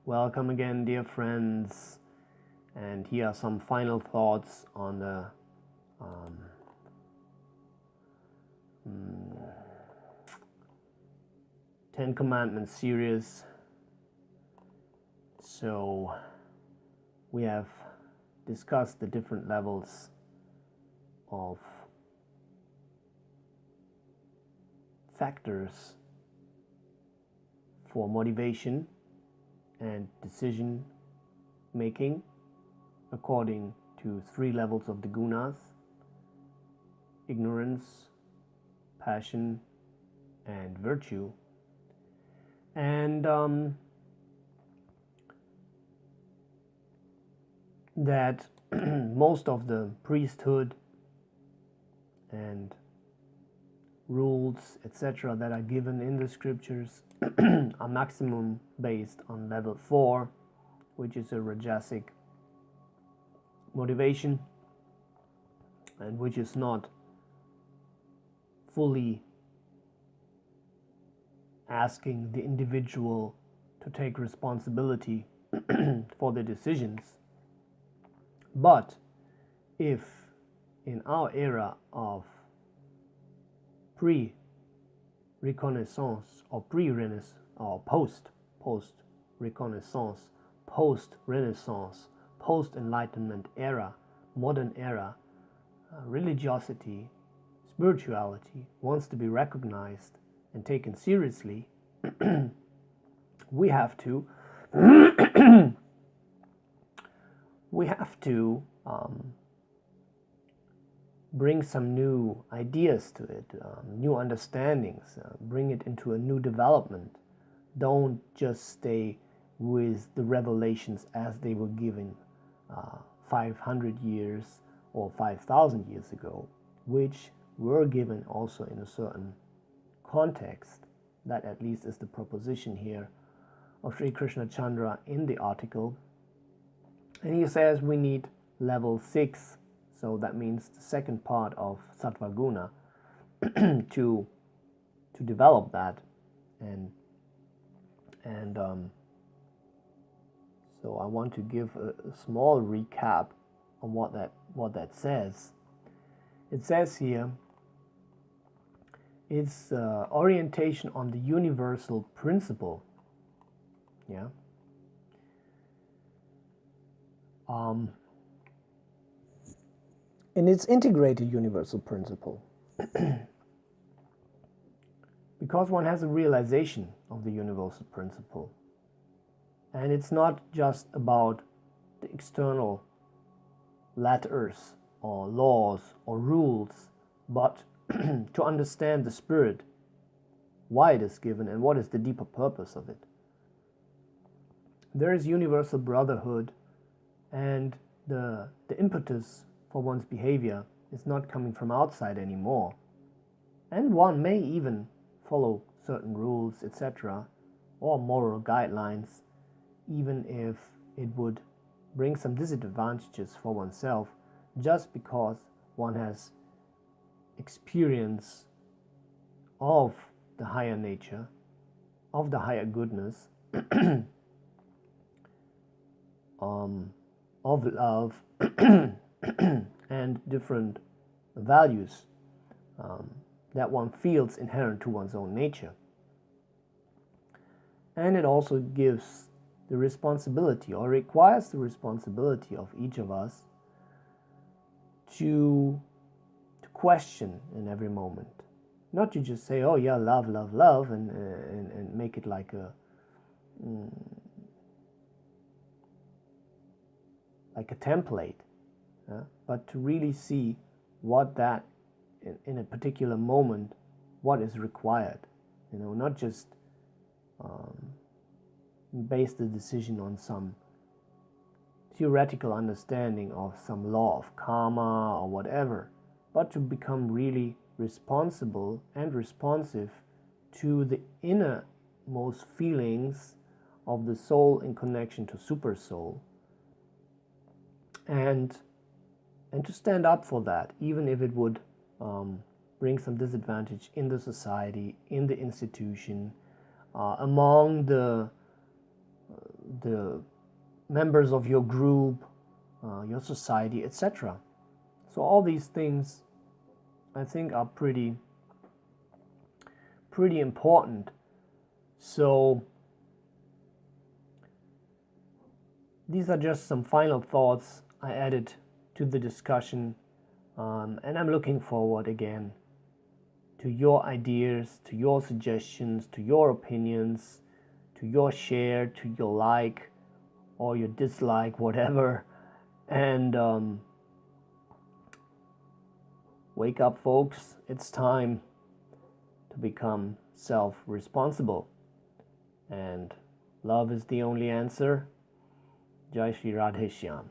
Welcome again, dear friends, and here are some final thoughts on the Ten Commandments series. So we have discussed the different levels of factors for motivation and decision making according to 3 levels of the gunas: ignorance, passion, and virtue. And that most of the priesthood and rules, etc., that are given in the scriptures are maximum based on level 4, which is a rajasic motivation, and which is not fully asking the individual to take responsibility for the decisions. But if in our era of pre-reconnaissance or pre-renaissance or post-reconnaissance, post-renaissance, post-enlightenment era, modern era, religiosity, spirituality wants to be recognized and taken seriously, we have to bring some new ideas to it, new understandings, bring it into a new development. Don't just stay with the revelations as they were given 500 years or 5,000 years ago, which were given also in a certain context. That at least is the proposition here of Sri Krishna Chandra in the article. And he says we need level 6, so that means the second part of Sattva Guna, to develop that. And so I want to give a small recap on what that says. It says here, it's orientation on the universal principle. Yeah. And it's integrated universal principle. Because one has a realization of the universal principle. And it's not just about the external letters or laws or rules, but to understand the spirit, why it is given, and what is the deeper purpose of it. There is universal brotherhood, and the impetus for one's behavior is not coming from outside anymore. And one may even follow certain rules, etc., or moral guidelines, even if it would bring some disadvantages for oneself, just because one has experience of the higher nature, of the higher goodness, of love, and different values that one feels inherent to one's own nature. And it also gives the responsibility, or requires the responsibility of each of us to question in every moment. Not to just say, oh yeah, love, love, love, and make it like a template, but to really see what that, in a particular moment, what is required. Not just base the decision on some theoretical understanding of some law of karma or whatever, but to become really responsible and responsive to the innermost feelings of the soul in connection to super soul, and to stand up for that, even if it would bring some disadvantage in the society, in the institution, among the members of your group, your society, etc. So all these things I think are pretty important. So these are just some final thoughts I added to the discussion, and I'm looking forward again to your ideas, to your suggestions, to your opinions, to your share, to your like or your dislike, whatever. And wake up, folks. It's time to become self-responsible. And love is the only answer. Jai Shri Radhe Shyam.